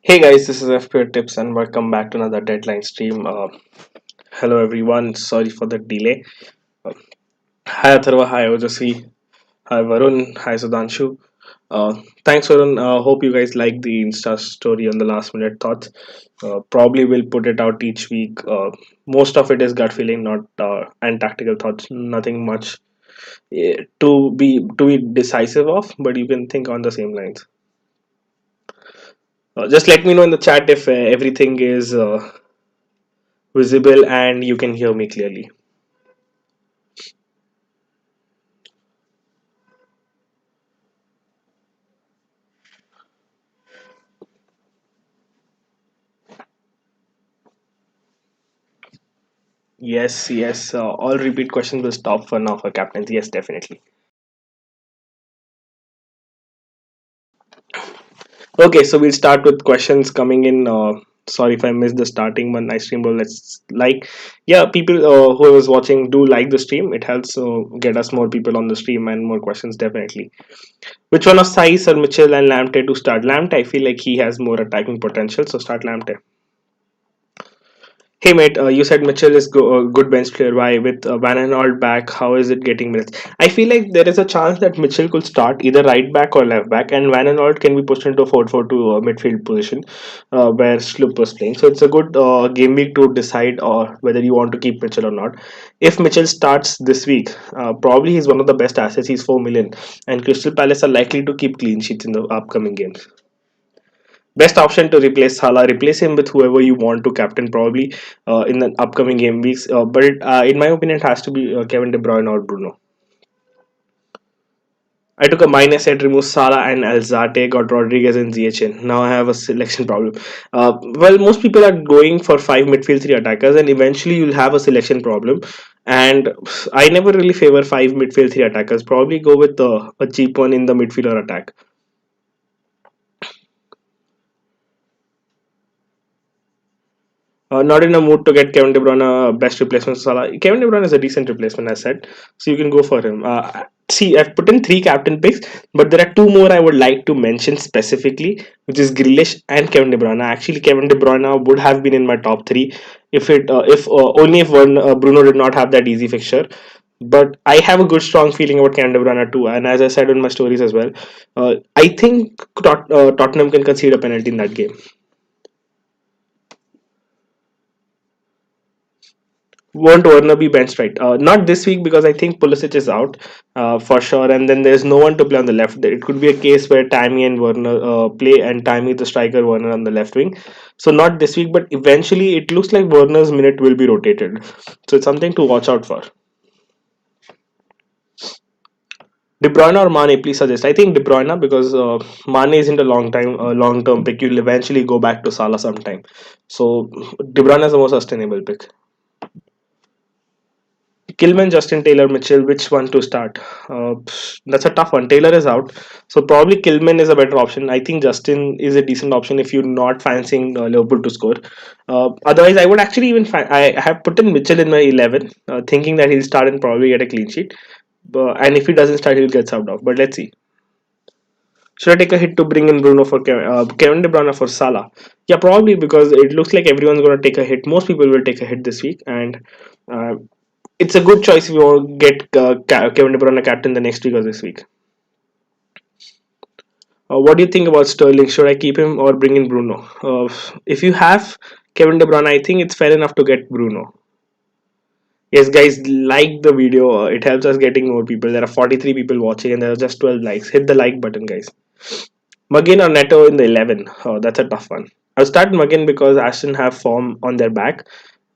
Hey guys, this is FPR Tips and welcome back to another deadline stream. Hello everyone, sorry for the delay. Uh, Hi Atharva, hi Ojasvi, hi Varun, hi Sudhanshu. Thanks Varun, hope you guys like the Insta story on the last minute thoughts. Probably will put it out each week. Most of it is gut feeling, not and tactical thoughts. Nothing much to be decisive of, but you can think on the same lines. Just let me know in the chat if everything is visible and you can hear me clearly. Yes, yes. All repeat questions will stop for now for captains. Yes, definitely. Okay, so we'll start with questions coming in. Sorry if I missed the starting one. Nice stream, but let's yeah, people who was watching do like the stream. It helps get us more people on the stream and more questions definitely. Which one of Sai's or Mitchell and Lamptey to start? Lamptey, I feel like he has more attacking potential, so start Lamptey. Hey mate, you said Mitchell is good bench player. Why with Van Aanholt back? How is it getting minutes? I feel like there is a chance that Mitchell could start either right back or left back, and Van Aanholt can be pushed into a 4-4-2 midfield position where Sloop was playing. So it's a good game week to decide whether you want to keep Mitchell or not. If Mitchell starts this week, probably he's one of the best assets. He's 4 million, and Crystal Palace are likely to keep clean sheets in the upcoming games. Best option to replace Salah. Replace him with whoever you want to captain probably in the upcoming game weeks. But in my opinion, it has to be Kevin De Bruyne or Bruno. I took a minus at remove Salah and Alzate, got Rodriguez and ZHN. Now I have a selection problem. Well, most people are going for five midfield, three attackers, and eventually you'll have a selection problem. And I never really favor five midfield, three attackers. Probably go with a cheap one in the midfield or attack. Not in a mood to get Kevin De Bruyne best replacement for Salah. Kevin De Bruyne is a decent replacement, I said, so you can go for him. See, I've put in three captain picks, but there are two more I would like to mention specifically, which is Grealish and Kevin De Bruyne. Actually, Kevin De Bruyne would have been in my top three if only if one Bruno did not have that easy fixture. But I have a good strong feeling about Kevin De Bruyne too, and as I said in my stories as well, I think Tottenham can concede a penalty in that game. Won't Werner be benched, right? Not this week because I think Pulisic is out for sure, and then there's no one to play on the left. It could be a case where Tammy and Werner play, and Tammy the striker, Werner on the left wing. So not this week, but eventually it looks like Werner's minute will be rotated. So it's something to watch out for. De Bruyne or Mane, please suggest. I think De Bruyne because Mane isn't a long term pick. You'll eventually go back to Salah sometime. So De Bruyne is the most sustainable pick. Kilman, Justin Taylor, Mitchell, which one to start? That's a tough one. Taylor is out, so probably Kilman is a better option. I think Justin is a decent option if you're not fancying Liverpool to score. Otherwise, I would actually I have put in Mitchell in my 11, thinking that he'll start and probably get a clean sheet. And if he doesn't start, he'll get subbed off. But let's see. Should I take a hit to bring in Bruno for Kevin De Bruyne for Salah? Yeah, probably because it looks like everyone's going to take a hit. Most people will take a hit this week, and uh, it's a good choice if you want to get Kevin De Bruyne captain the next week or this week. What do you think about Sterling? Should I keep him or bring in Bruno? If you have Kevin De Bruyne, I think it's fair enough to get Bruno. Yes, guys, like the video. It helps us getting more people. There are 43 people watching and there are just 12 likes. Hit the like button, guys. Muggin or Neto in the 11? That's a tough one. I'll start Muggin because Aston have form on their back.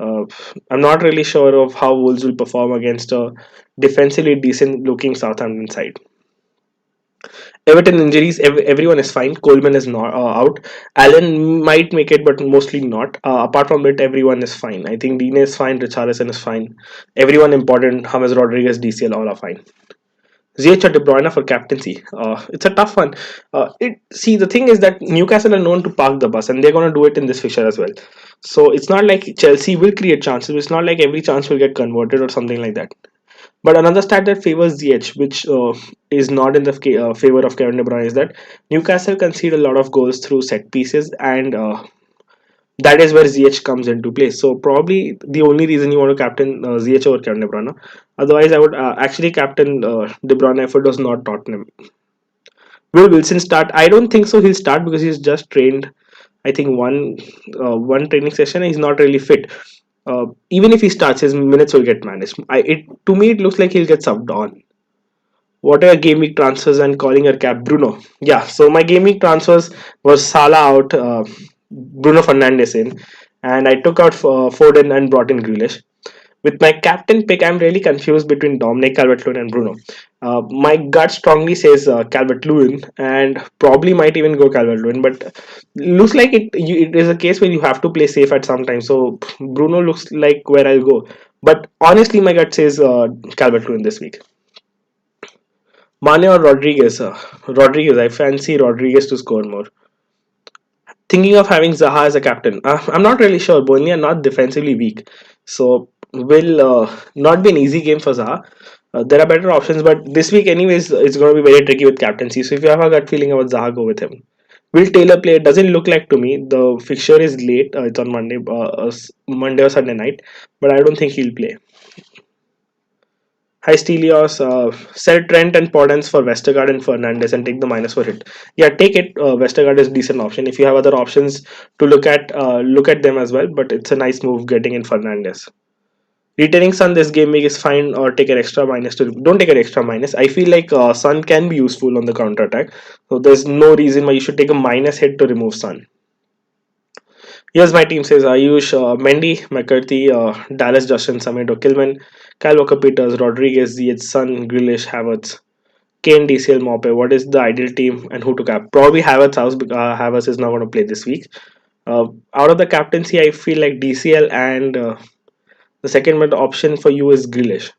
Uh, I'm not really sure of how Wolves will perform against a defensively decent looking Southampton side. Everton injuries, everyone is fine. Coleman is not out. Allen might make it, but mostly not. Apart from it, everyone is fine. I think Dean is fine. Richarlison is fine. Everyone important. James Rodriguez, DCL, all are fine. Ziyech or De Bruyne for captaincy. It's a tough one. The thing is that Newcastle are known to park the bus, and they're going to do it in this fixture as well. So it's not like Chelsea will create chances. It's not like every chance will get converted or something like that. But another stat that favors ZH, which is not in the favor of Kevin De Bruyne, is that Newcastle concede a lot of goals through set pieces, and that is where ZH comes into play. So probably the only reason you want to captain ZH over Kevin De Bruyne. Otherwise, I would actually captain De Bruyne if it was not Tottenham. Will Wilson start? I don't think so. He'll start because he's just trained. I think one training session. He's not really fit. Even if he starts, his minutes will get managed. To me it looks like he'll get subbed on. What are your game week transfers and calling your cap, Bruno? Yeah, so my game week transfers was Salah out, Bruno Fernandes in, and I took out Foden and brought in Grealish. With my captain pick, I'm really confused between Dominic Calvert-Lewin and Bruno. My gut strongly says Calvert-Lewin, and probably might even go Calvert-Lewin, but looks like it is a case where you have to play safe at some time. So Bruno looks like where I'll go, but honestly, my gut says Calvert-Lewin this week. Mane or Rodriguez? Rodriguez. I fancy Rodriguez to score more. Thinking of having Zaha as a captain. I'm not really sure. Burnley are not defensively weak, so will not be an easy game for Zaha. There are better options, but this week, anyways, it's going to be very tricky with captaincy. So if you have a gut feeling about Zaha, go with him. Will Taylor play? It doesn't look like to me. The fixture is late. It's on Monday or Sunday night, but I don't think he'll play. Hi Stelios, sell Trent and Podence for Westergaard and Fernandez and take the minus for hit. Yeah, take it. Westergaard is a decent option. If you have other options to look at them as well. But it's a nice move getting in Fernandez. Retaining Sun this game week is fine, or take an extra minus to. Don't take an extra minus. I feel like Sun can be useful on the counter attack, so there's no reason why you should take a minus hit to remove Sun. Here's my team says Ayush, Mendy, McCarthy, Dallas, Justin, Samedo, Kilman, Kyle Walker Peters, Rodriguez, Ziyech, Sun, Grealish, Havertz, Kane, DCL, Mope. What is the ideal team and who to cap? Probably Havertz house because Havertz is not going to play this week. Out of the captaincy, I feel like DCL and the second mid option for you is Grealish.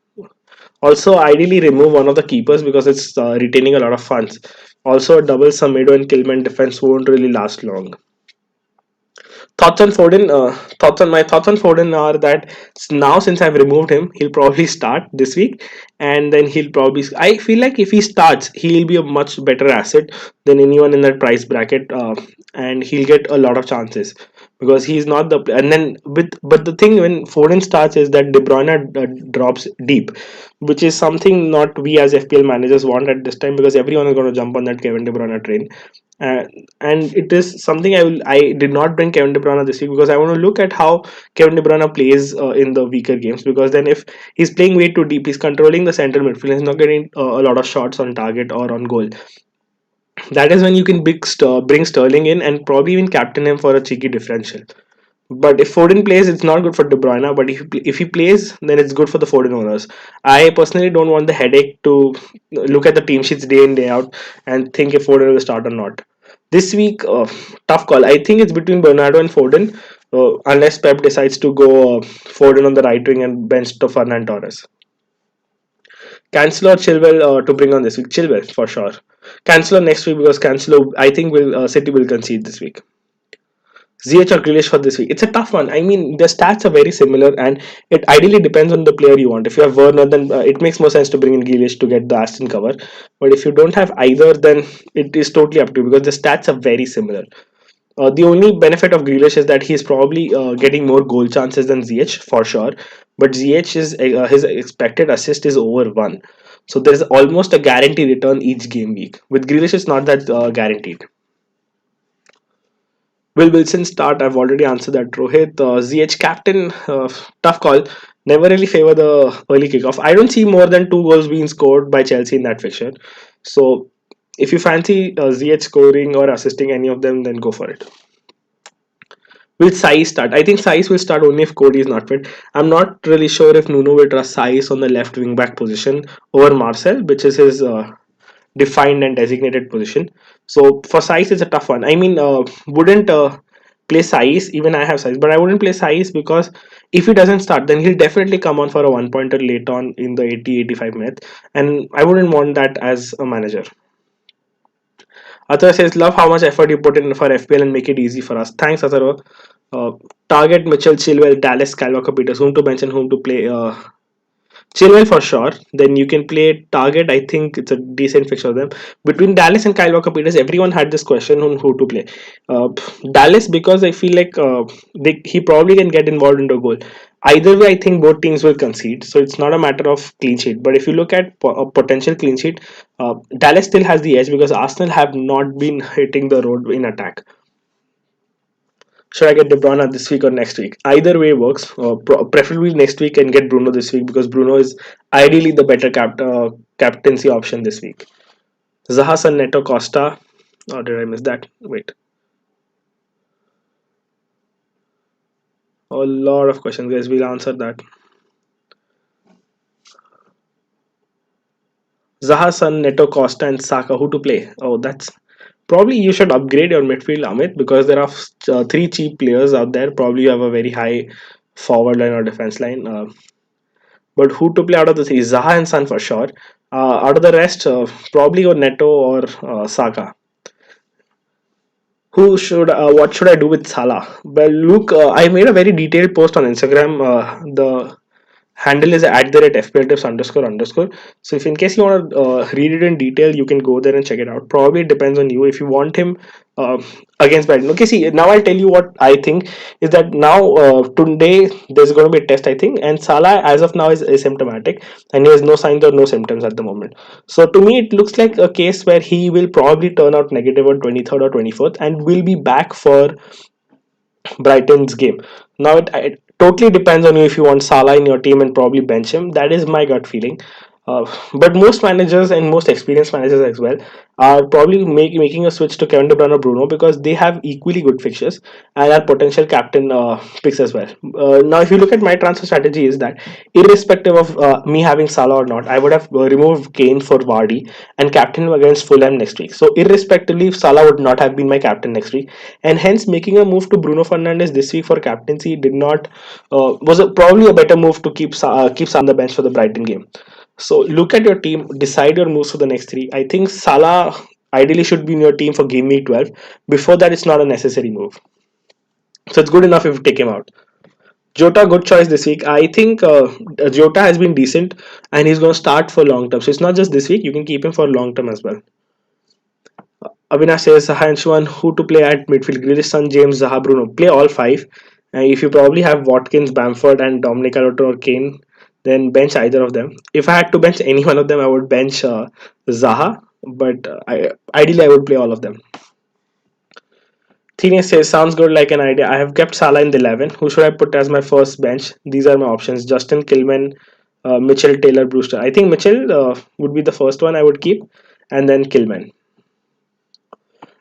Also, ideally remove one of the keepers because it's retaining a lot of funds. Also, a double Samedo and Kilman defense won't really last long. Thoughts on Foden? Thoughts on Foden are that now since I've removed him, he'll probably start this week, and then he'll probably. I feel like if he starts, he'll be a much better asset than anyone in that price bracket, and he'll get a lot of chances because he's not the. And then but the thing when Foden starts is that De Bruyne drops deep, which is something not we as FPL managers want at this time because everyone is going to jump on that Kevin De Bruyne train. Uh, and it is something I did not bring Kevin De Bruyne this week because I want to look at how Kevin De Bruyne plays in the weaker games because then if he's playing way too deep, he's controlling the central midfield, he's not getting a lot of shots on target or on goal. That is when you can bring Sterling in and probably even captain him for a cheeky differential. But if Foden plays, it's not good for De Bruyne. But if he plays, then it's good for the Foden owners. I personally don't want the headache to look at the team sheets day in day out and think if Foden will start or not. This week, tough call. I think it's between Bernardo and Foden, unless Pep decides to go Foden on the right wing and bench to Fernand Torres. Cancelo or Chilwell to bring on this week? Chilwell for sure. Cancelo next week because Cancelo I think will City will concede this week. ZH or Grealish for this week? It's a tough one. I mean, the stats are very similar, and it ideally depends on the player you want. If you have Werner, then it makes more sense to bring in Grealish to get the Aston cover. But if you don't have either, then it is totally up to you because the stats are very similar. The only benefit of Grealish is that he's probably getting more goal chances than ZH for sure. But ZH is his expected assist is over one, so there's almost a guaranteed return each game week. With Grealish, it's not that guaranteed. Will Wilson start? I've already answered that. Rohit, ZH captain, tough call. Never really favor the early kickoff. I don't see more than two goals being scored by Chelsea in that fixture. So if you fancy ZH scoring or assisting any of them, then go for it. Will Sai start? I think Sai will start only if Cody is not fit. I'm not really sure if Nuno will trust Sai on the left wing back position over Marcel, which is his defined and designated position. So for Saiz, it's a tough one. I mean, wouldn't play Saiz, even I have Saiz, but I wouldn't play Saiz because if he doesn't start, then he'll definitely come on for a one pointer late on in the 80-85 minute, and I wouldn't want that as a manager. Athar says, love how much effort you put in for FPL and make it easy for us. Thanks, Athar. Target Mitchell, Chilwell, Dallas, Kyle Walker Peters, whom to mention, whom to play. Chilwell for sure. Then you can play Target. I think it's a decent fixture of them. Between Dallas and Kyle Walker Peters, everyone had this question on who to play. Dallas, because I feel like he probably can get involved into a goal. Either way, I think both teams will concede. So it's not a matter of clean sheet. But if you look at a potential clean sheet, Dallas still has the edge because Arsenal have not been hitting the road in attack. Should I get De Bruyne this week or next week? Either way works. Preferably next week and get Bruno this week because Bruno is ideally the better captaincy option this week. Zaha and Neto Costa. Or did I miss that? Wait. A lot of questions, guys. We'll answer that. Zaha, Neto Costa, and Saka. Who to play? Oh, that's probably you should upgrade your midfield, Amit, because there are three cheap players out there. Probably you have a very high forward line or defense line. But who to play out of the three? Zaha and Son for sure. Out of the rest, probably go Neto or Saka. Who should? What should I do with Salah? Well, Luke, I made a very detailed post on Instagram. The handle is at the rate FPL underscore underscore. So if in case you want to read it in detail, you can go there and check it out. Probably it depends on you. If you want him uh, against Brighton. Okay, see, now I'll tell you what I think is that now today there's going to be a test, I think, and Salah as of now is asymptomatic and he has no signs or no symptoms at the moment. So to me, it looks like a case where he will probably turn out negative on 23rd or 24th and will be back for Brighton's game. Now it totally depends on you if you want Salah in your team and probably bench him. That is my gut feeling. But most managers and most experienced managers as well are probably making a switch to Kevin De Bruyne or Bruno because they have equally good fixtures and are potential captain picks as well. Now, if you look at my transfer strategy, is that irrespective of me having Salah or not, I would have removed Kane for Vardy and captain him against Fulham next week. So, irrespectively, Salah would not have been my captain next week, and hence making a move to Bruno Fernandes this week for captaincy did not probably a better move to keep Salah on the bench for the Brighton game. So look at your team, decide your moves for the next three. I think Salah ideally should be in your team for game week 12. Before that, it's not a necessary move. So it's good enough if you take him out. Jota, good choice this week. I think Jota has been decent and he's going to start for long term. So it's not just this week, you can keep him for long term as well. Avinash says, Saha and Shwan, who to play at midfield? Grealish, Son, James, Zaha, Bruno. Play all five. If you probably have Watkins, Bamford, and Dominic Alberto or Kane, then bench either of them. If I had to bench any one of them, I would bench Zaha, but ideally I would play all of them. Thines says, sounds good like an idea. I have kept Salah in the 11. Who should I put as my first bench? These are my options. Justin, Kilman, Mitchell, Taylor, Brewster. I think Mitchell would be the first one I would keep, and then Kilman.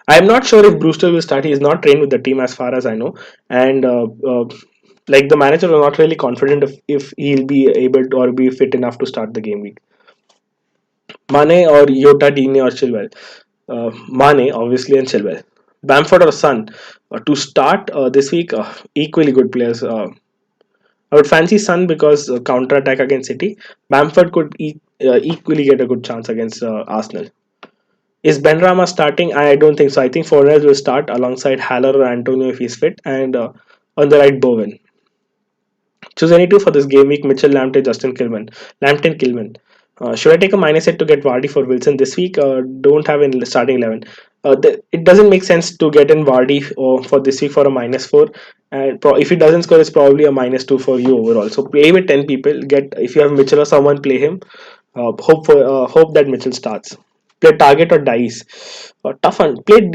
I'm not sure if Brewster will start. He is not trained with the team as far as I know, and like the manager was not really confident if he'll be able to or be fit enough to start the game week. Mane or Yota, Dine or Chilwell. Mane obviously and Chilwell. Bamford or Son to start this week. Equally good players. I would fancy Son because counter attack against City. Bamford could equally get a good chance against Arsenal. Is Benrahma starting? I don't think so. I think Fornals will start alongside Haller or Antonio if he's fit, and on the right, Bowen. Choose any two for this game week: Mitchell, Lamptey, Justin Kilman. Lamptey, Kilman. Should I take a minus set to get Vardy for Wilson this week? Don't have in starting 11. It doesn't make sense to get in Vardy for this week for a -4. And if he doesn't score, it's probably a -2 for you overall. So play with 10 people. Get if you have Mitchell or someone, play him. Hope that Mitchell starts. Play target or dice. Tough one. Play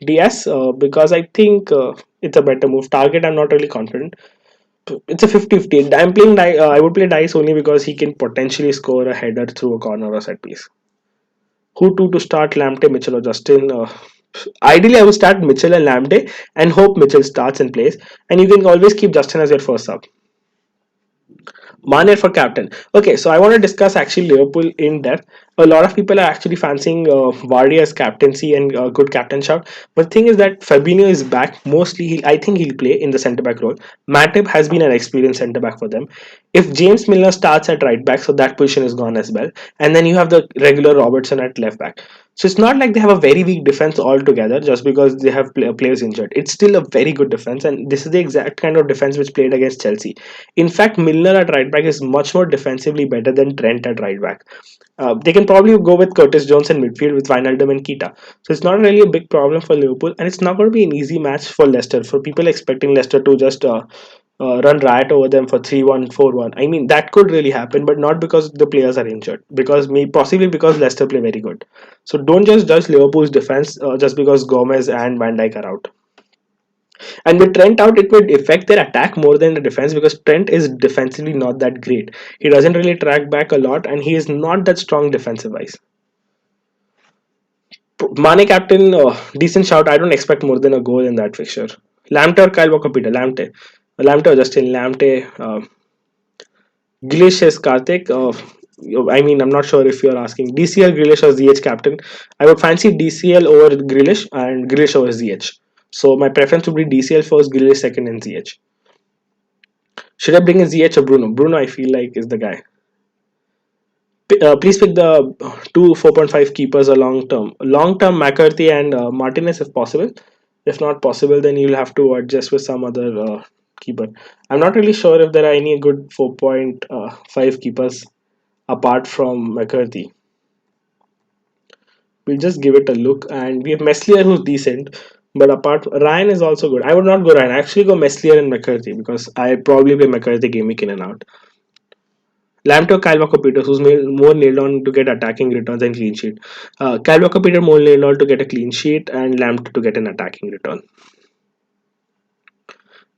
DS because I think it's a better move. Target, I'm not really confident. It's a 50-50. I'm playing I would play dice only because he can potentially score a header through a corner or set piece. Who to start? Lamptey, Mitchell or Justin? Ideally, I would start Mitchell and Lamptey and hope Mitchell starts and plays. And you can always keep Justin as your first sub. Mane for captain. Okay, so I want to discuss actually Liverpool in depth. A lot of people are actually fancying Vardy as captaincy and good captain shout. But the thing is that Fabinho is back. Mostly, I think he'll play in the centre back role. Matip has been an experienced centre back for them. If James Milner starts at right back, so that position is gone as well. And then you have the regular Robertson at left back. So it's not like they have a very weak defense altogether just because they have players injured. It's still a very good defense, and this is the exact kind of defense which played against Chelsea. In fact, Milner at right back is much more defensively better than Trent at right back. They can probably go with Curtis Jones in midfield with Wijnaldum and Keita. So it's not really a big problem for Liverpool, and it's not going to be an easy match for Leicester. For people expecting Leicester to just run riot over them for 3-1, 4-1. I mean, that could really happen, but not because the players are injured. Because possibly because Leicester play very good. So don't just judge Liverpool's defense just because Gomez and Van Dijk are out. And with Trent out, it would affect their attack more than the defense because Trent is defensively not that great. He doesn't really track back a lot, and he is not that strong defensive wise. Mane captain, decent shout. I don't expect more than a goal in that fixture. Lamptey or Kyle Walker-Peters? Lamptey or Justin Lamptey. Grealish is Karthik. I mean, I'm not sure if you're asking DCL, Grealish or ZH captain. I would fancy DCL over Grealish and Grealish over ZH. So my preference would be DCL first, Grealish second, and ZH. Should I bring in ZH or Bruno? Bruno, I feel like, is the guy. Please pick the two 4.5 keepers a long term. Long term, McCarthy and Martinez if possible. If not possible, then you'll have to adjust with some other keeper. I'm not really sure if there are any good 4.5 keepers apart from McCarthy. We'll just give it a look, and we have Meslier who's decent, but apart Ryan is also good. I would not go Ryan. I actually go Meslier and McCarthy because I probably play McCarthy game week in and out. Lamptey or Kyle Walker-Peters, who's more nailed on to get attacking returns and clean sheet. Kyle Walker-Peters more nailed on to get a clean sheet, and Lamptey to get an attacking return.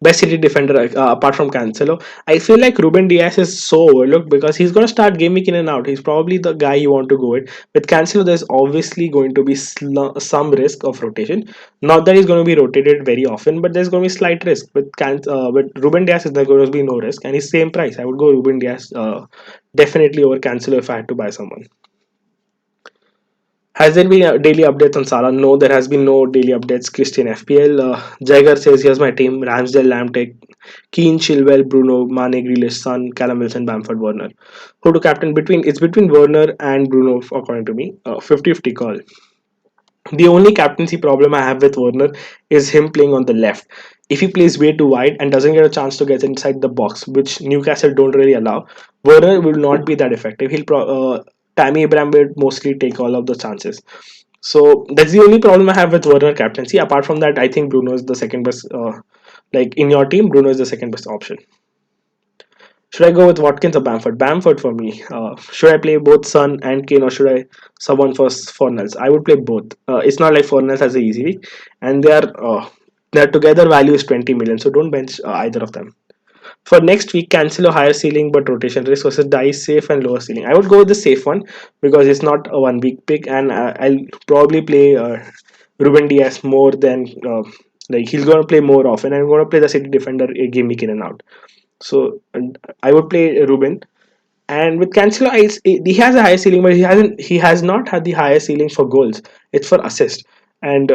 Best City defender apart from Cancelo. I feel like Ruben Diaz is so overlooked because he's going to start game week in and out. He's probably the guy you want to go with. With Cancelo, there's obviously going to be some risk of rotation. Not that he's going to be rotated very often, but there's going to be slight risk. With Ruben Diaz, there's going to be no risk, and he's same price. I would go Ruben Diaz definitely over Cancelo if I had to buy someone. Has there been daily updates on Salah? No, there has been no daily updates. Christian FPL. Jagger says, here's my team. Ramsdale, Lamptey, Keane, Chilwell, Bruno, Mane, Grealish, Son, Callum Wilson, Bamford, Werner. Who to captain? It's between Werner and Bruno, according to me. 50-50 call. The only captaincy problem I have with Werner is him playing on the left. If he plays way too wide and doesn't get a chance to get inside the box, which Newcastle don't really allow, Werner will not be that effective. Tammy Abraham will mostly take all of the chances. So that's the only problem I have with Werner captaincy. Apart from that, I think Bruno is the second best. Like in your team, Bruno is the second best option. Should I go with Watkins or Bamford? Bamford for me. Should I play both Son and Kane, or should I someone for Fornals? I would play both. It's not like Fornals has a easy week, and their together value is 20 million. So don't bench either of them. For next week, cancel a higher ceiling but rotation risk versus dice safe and lower ceiling. I would go with the safe one because it's not a 1 week pick, and I'll probably play Ruben Diaz more than like he's going to play more often. I'm going to play the City defender a game week in and out. So and I would play Ruben. And with Cancelo, he has a high ceiling, but he has not had the highest ceiling for goals. It's for assist, and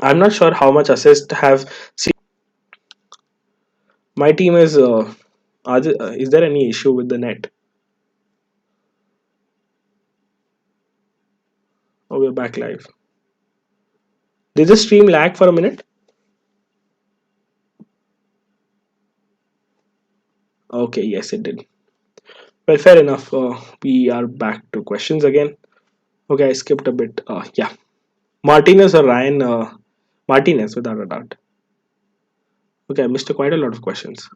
I'm not sure how much assist have. My team is. Is there any issue with the net? Oh, we're back live. Did the stream lag for a minute? Okay, yes, it did. Well, fair enough. We are back to questions again. Okay, I skipped a bit. Yeah, Martinez or Ryan? Martinez, without a doubt. Okay, I missed quite a lot of questions.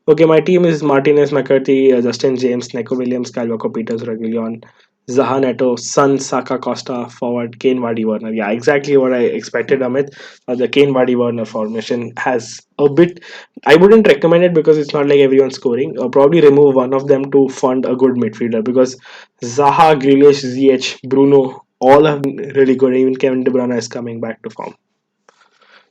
Okay, my team is Martinez, McCarthy, Justin James, Neko Williams, Kyle Walker, Peters, Reguilon, Zaha Neto, Sun, Saka, Costa, forward, Kane, Vardy, Werner. Yeah, exactly what I expected, Amit. The Kane, Vardy, Werner formation has a bit. I wouldn't recommend it because it's not like everyone's scoring. Probably remove one of them to fund a good midfielder because Zaha, Grealish, ZH, Bruno, all are really good. Even Kevin De Bruyne is coming back to form.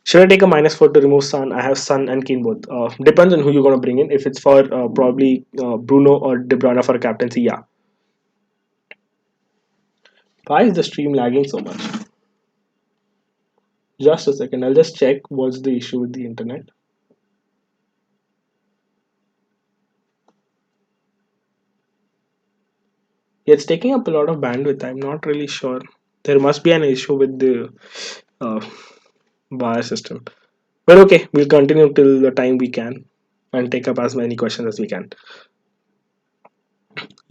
Should I take a -4 to remove Sun? I have Sun and Kane both. Depends on who you're going to bring in. If it's for probably Bruno or De Bruyne for a captaincy, yeah. Why is the stream lagging so much? Just a second. I'll just check what's the issue with the internet. It's taking up a lot of bandwidth. I'm not really sure. There must be an issue with the uh, bar system. But okay, we'll continue till the time we can and take up as many questions as we can.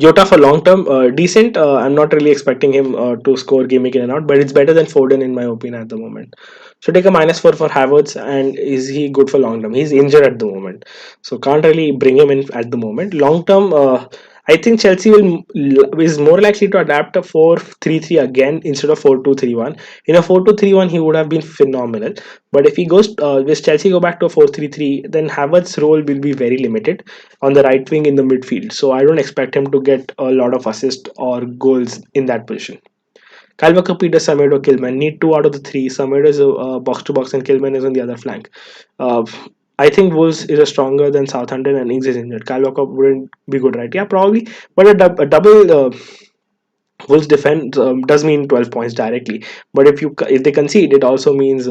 Jota for long term, decent. I'm not really expecting him to score game in and out, but it's better than Foden in my opinion at the moment. So take a -4 for Havertz, and is he good for long term? He's injured at the moment, so can't really bring him in at the moment. Long term, I think Chelsea is more likely to adapt a 4-3-3 again instead of 4-2-3-1. In a 4-2-3-1, he would have been phenomenal. But if he goes, if Chelsea go back to a 4-3-3, then Havertz's role will be very limited on the right wing in the midfield. So I don't expect him to get a lot of assists or goals in that position. Kyle Walker-Peters, Semedo, Kilman need two out of the three. Semedo is a box to box, and Kilman is on the other flank. Uh, I think Wolves is a stronger than Southampton, and Ings is injured. Kyle Walker wouldn't be good, right? Yeah, probably. But a double Wolves defense does mean 12 points directly. But if they concede, it also means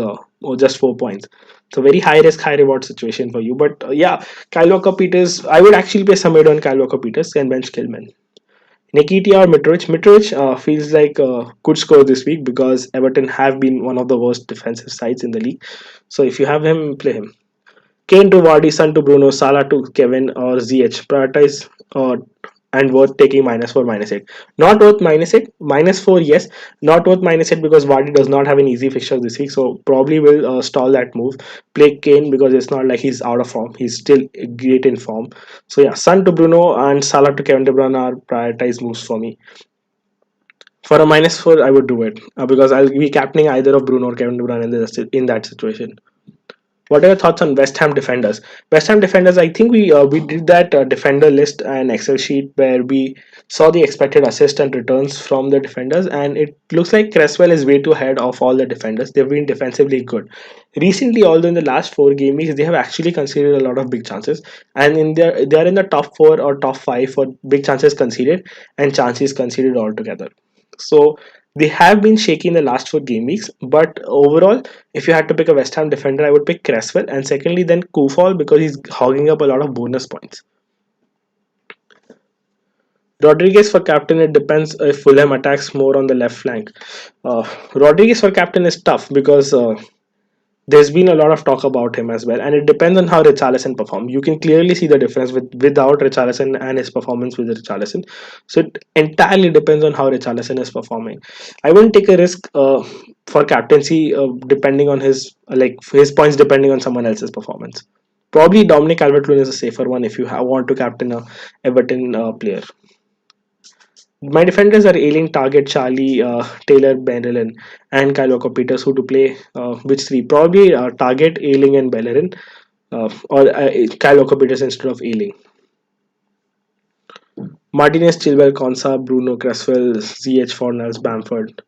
just 4 points. It's a very high risk, high reward situation for you. But yeah, Kyle Walker Peters, I would actually play Semedo and Kyle Walker Peters and bench Kilman. Nikitia or Mitrovic? Mitrovic feels like could score this week because Everton have been one of the worst defensive sides in the league. So if you have him, play him. Kane to Vardy, Son to Bruno, Salah to Kevin or ZH. Prioritize and worth taking -4, -8. Not worth -8, -4, yes. Not worth -8 because Vardy does not have an easy fixture this week. So probably will stall that move. Play Kane because it's not like he's out of form. He's still great in form. So yeah, Son to Bruno and Salah to Kevin De Bruyne are prioritized moves for me. For a -4, I would do it because I'll be captaining either of Bruno or Kevin De Bruyne in that situation. What are your thoughts on West Ham defenders? West Ham defenders, I think we did that defender list and Excel sheet where we saw the expected assist and returns from the defenders, and it looks like Cresswell is way too ahead of all the defenders. They've been defensively good recently. Although in the last 4 games they have actually conceded a lot of big chances, and they are in the top 4 or top 5 for big chances conceded and chances conceded altogether. So they have been shaky in the last 4 game weeks, but overall, if you had to pick a West Ham defender, I would pick Cresswell, and secondly, then Kufal because he's hogging up a lot of bonus points. Rodriguez for captain, it depends if Fulham attacks more on the left flank. Rodriguez for captain is tough because there's been a lot of talk about him as well, and it depends on how Richarlison performs. You can clearly see the difference without Richarlison and his performance with Richarlison. So it entirely depends on how Richarlison is performing. I wouldn't take a risk for captaincy depending on his points depending on someone else's performance. Probably Dominic Calvert-Lewin is a safer one if you want to captain a Everton player. My defenders are Ailing, Target, Charlie, Taylor, Bellerin, and Kyle Walker Peters. Who to play? Which three? Probably Target, Ailing, and Bellerin, or Kyle Walker Peters instead of Ailing. Martinez, Chilwell, Konsa, Bruno, Cresswell, ZH, Fornals, Bamford.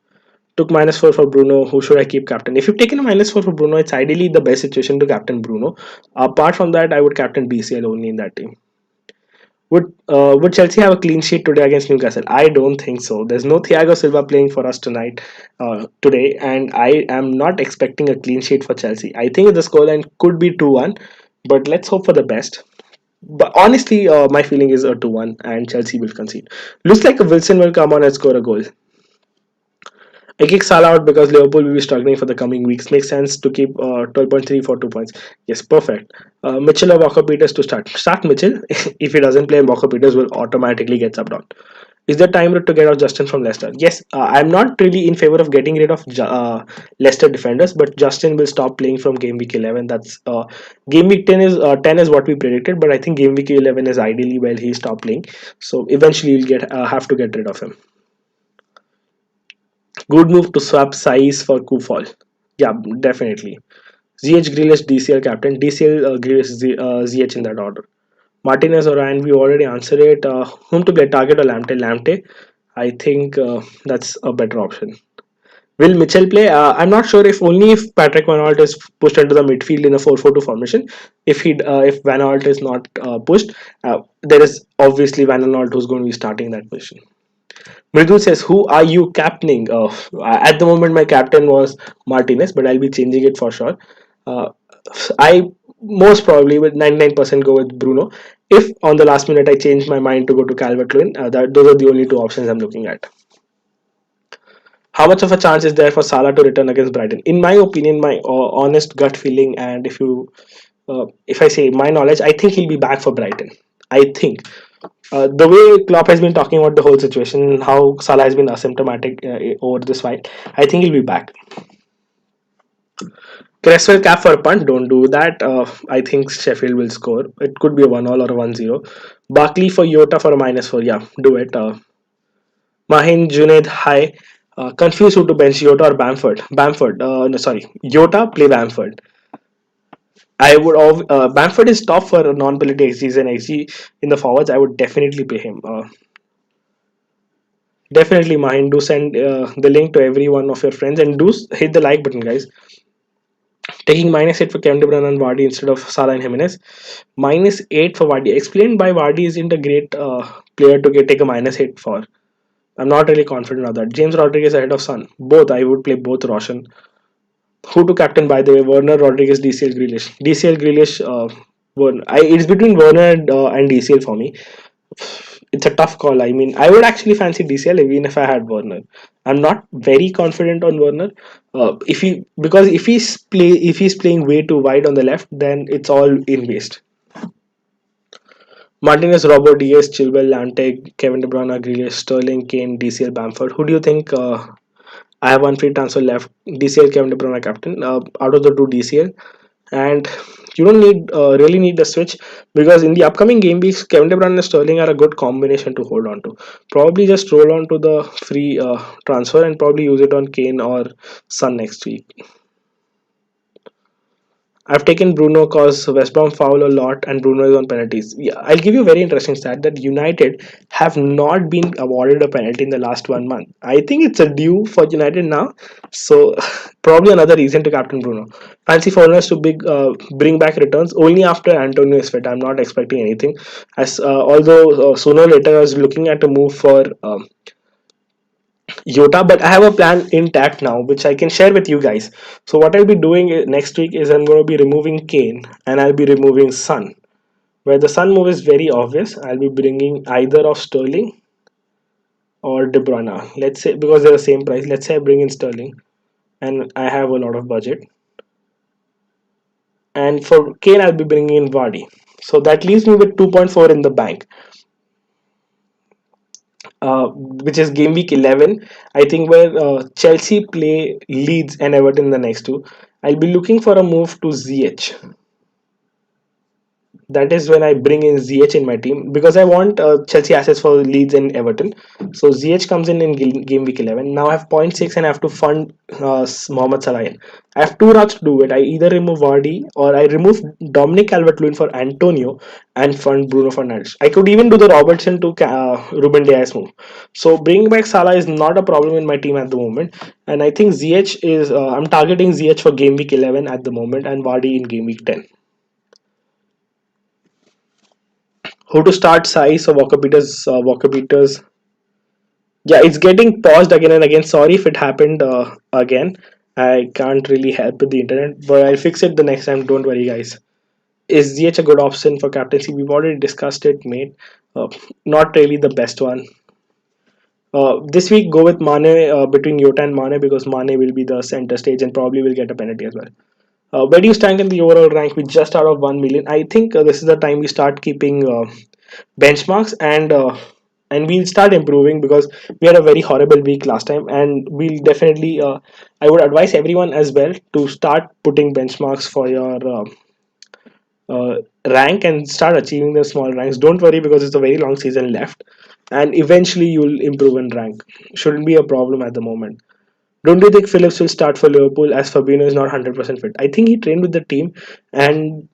Took -4 for Bruno. Who should I keep captain? If you've taken a -4 for Bruno, it's ideally the best situation to captain Bruno. Apart from that, I would captain DCL only in that team. Would Chelsea have a clean sheet today against Newcastle? I don't think so. There's no Thiago Silva playing for us today, and I am not expecting a clean sheet for Chelsea. I think the scoreline could be 2-1, but let's hope for the best. But honestly, my feeling is a 2-1, and Chelsea will concede. Looks like Wilson will come on and score a goal. I kick Salah out because Liverpool will be struggling for the coming weeks. Makes sense to keep 12.3 for 2 points. Yes, perfect. Mitchell or Walker Peters to start. Start Mitchell. If he doesn't play, Walker Peters will automatically get subbed out. Is there time to get out Justin from Leicester? Yes, I'm not really in favor of getting rid of Leicester defenders, but Justin will stop playing from game week 11. That's game week 10 is what we predicted, but I think game week 11 is ideally where he stopped playing. So eventually you'll have to get rid of him. Good move to swap size for Kufal. Yeah, definitely. ZH Grealish DCL captain. DCL Grealish ZH in that order. Martinez or Ryan, we already answered it. Whom to play, Target or Lamptey? Lamptey. I think that's a better option. Will Mitchell play? I'm not sure if Patrick Van Aert is pushed into the midfield in a 4-4-2 formation. If Van Aert is not pushed, there is obviously Van Aert who's going to be starting that position. Mridul says, "Who are you captaining?" At the moment, my captain was Martinez, but I'll be changing it for sure. Uh, I most probably with 99% go with Bruno. If on the last minute I change my mind to go to Calvert Lewin, those are the only two options I'm looking at. How much of a chance is there for Salah to return against Brighton? In my opinion, my honest gut feeling, and if I say my knowledge, I think he'll be back for Brighton. I think the way Klopp has been talking about the whole situation, how Salah has been asymptomatic over this while, I think he'll be back. Cresswell cap for a punt, don't do that. I think Sheffield will score. It could be a 1-all or a 1-0. Barkley for Yota for a -4. Yeah, do it. Mahin, Junaid, high. Confused who to bench, Yota or Bamford. Bamford, no, sorry. Yota, play Bamford. Bamford is top for non-penalty XGs and XG in the forwards. I would definitely play him. Definitely, Mahin. Do send the link to every one of your friends and do hit the like button, guys. Taking -8 for Kevin De Bruyne and Vardy instead of Salah and Jimenez. -8 for Vardy. Explained by Vardy isn't a great player to take a -8 for. I'm not really confident of that. James Rodriguez ahead of Son. Both. I would play both Roshan. Who to captain, by the way? Werner, Rodriguez, DCL, Grealish. DCL, Grealish, Werner. It's between Werner and DCL for me. It's a tough call. I mean, I would actually fancy DCL even if I had Werner. I'm not very confident on Werner. If he's playing way too wide on the left, then it's all in waste. Martinez, Robert, Diaz, Chilwell, Lante, Kevin De Bruyne, Grealish, Sterling, Kane, DCL, Bamford. Who do you think? I have one free transfer left. DCL, Kevin De Bruyne, captain. Out of the two, DCL, and you don't really need the switch because in the upcoming game weeks, Kevin De Bruyne and Sterling are a good combination to hold on to. Probably just roll on to the free transfer and probably use it on Kane or Son next week. I've taken Bruno cause West Brom foul a lot and Bruno is on penalties. Yeah, I'll give you a very interesting stat that United have not been awarded a penalty in the last 1 month. I think it's a due for United now. So probably another reason to captain Bruno. Fancy foreigners to bring back returns only after Antonio is fit. I'm not expecting anything. As although sooner or later I was looking at a move for Yota, but I have a plan intact now, which I can share with you guys. So what I'll be doing next week is I'm going to be removing Kane and I'll be removing Sun. Where the Sun move is very obvious, I'll be bringing either of Sterling or De Bruyne. Let's say because they're the same price. Let's say I bring in Sterling and I have a lot of budget. And for Kane, I'll be bringing in Vardy. So that leaves me with 2.4 in the bank. Which is game week 11. I think where Chelsea play Leeds and Everton in the next two. I'll be looking for a move to ZH. That is when I bring in ZH in my team because I want Chelsea assets for Leeds and Everton. So ZH comes in game week 11. Now I have point 0.6 and I have to fund Mohamed Salah. I have two routes to do it. I either remove Vardy or I remove Dominic Calvert-Lewin for Antonio and fund Bruno Fernandes. I could even do the Robertson to Ruben Dias move. So bringing back Salah is not a problem in my team at the moment. And I think ZH is, I'm targeting ZH for game week 11 at the moment and Vardy in game week 10. Who to start size or Walker Peters? Walker Peters. Yeah, it's getting paused again and again. Sorry if it happened again. I can't really help with the internet, but I'll fix it the next time. Don't worry, guys. Is ZH a good option for captaincy? We've already discussed it, mate. Not really the best one. This week, go with Mane between Yota and Mane because Mane will be the center stage and probably will get a penalty as well. Where do you stand in the overall rank with just out of 1 million? I think this is the time we start keeping benchmarks and we'll start improving because we had a very horrible week last time and we'll definitely I would advise everyone as well to start putting benchmarks for your rank and start achieving the small ranks. Don't worry because it's a very long season left and eventually you'll improve in rank. Shouldn't be a problem at the moment. Don't you think Phillips will start for Liverpool as Fabinho is not 100% fit? I think he trained with the team and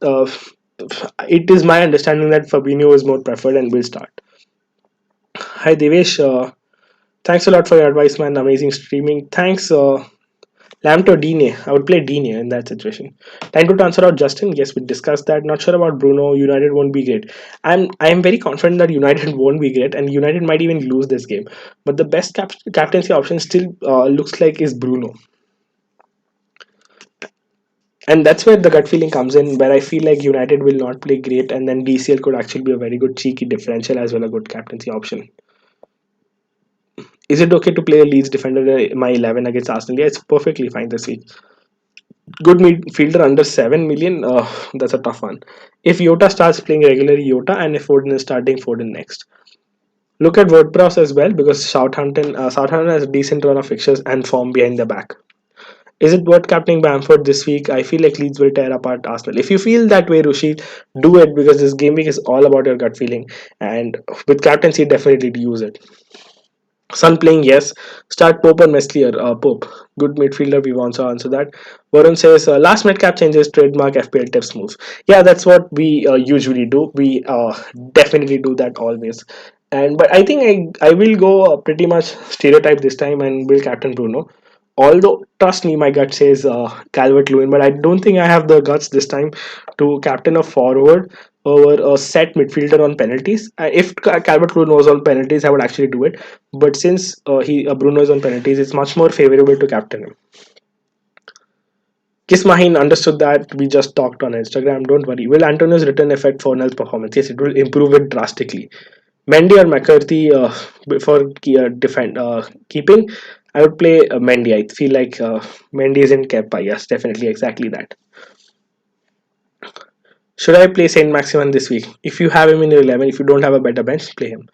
it is my understanding that Fabinho is more preferred and will start. Hi Devesh, thanks a lot for your advice, man. Amazing streaming. Thanks, Lamto Dine. I would play Dine in that situation. Time to transfer out Justin. Yes, we discussed that. Not sure about Bruno. United won't be great. I am very confident that United won't be great, and United might even lose this game. But the best captaincy option still looks like is Bruno. And that's where the gut feeling comes in, where I feel like United will not play great, and then DCL could actually be a very good cheeky differential as well, a good captaincy option. Is it okay to play a Leeds defender in my 11 against Arsenal? Yeah, it's perfectly fine this week. Good midfielder under 7 million. That's a tough one. If Yota starts playing regularly, Yota, and if Foden is starting, Foden next. Look at WordPress as well because Southampton has a decent run of fixtures and form behind the back. Is it worth captaining Bamford this week? I feel like Leeds will tear apart Arsenal. If you feel that way, Rushi, do it because this game week is all about your gut feeling. And with captaincy, definitely use it. Sun playing, yes. Start Pope or Meslier. Pope, good midfielder. We want to answer that. Varun says last minute cap changes trademark FPL tips move. Yeah, that's what we usually do. We definitely do that always. And but I think I will go pretty much stereotype this time and will captain Bruno. Although trust me, my gut says Calvert Lewin, but I don't think I have the guts this time to captain a forward over a set midfielder on penalties. If Calvert Lewin was on penalties, I would actually do it. But since he Bruno is on penalties, it's much more favorable to captain him. Kiss Mahin understood that we just talked on Instagram. Don't worry. Will Antonio's return affect Fornell's performance? Yes, it will improve it drastically. Mendy or McCarthy for keeping, I would play Mendy. I feel like Mendy is in Kepa. Yes, definitely, exactly that. Should I play Saint Maximin this week? If you have him in your 11, if you don't have a better bench, play him.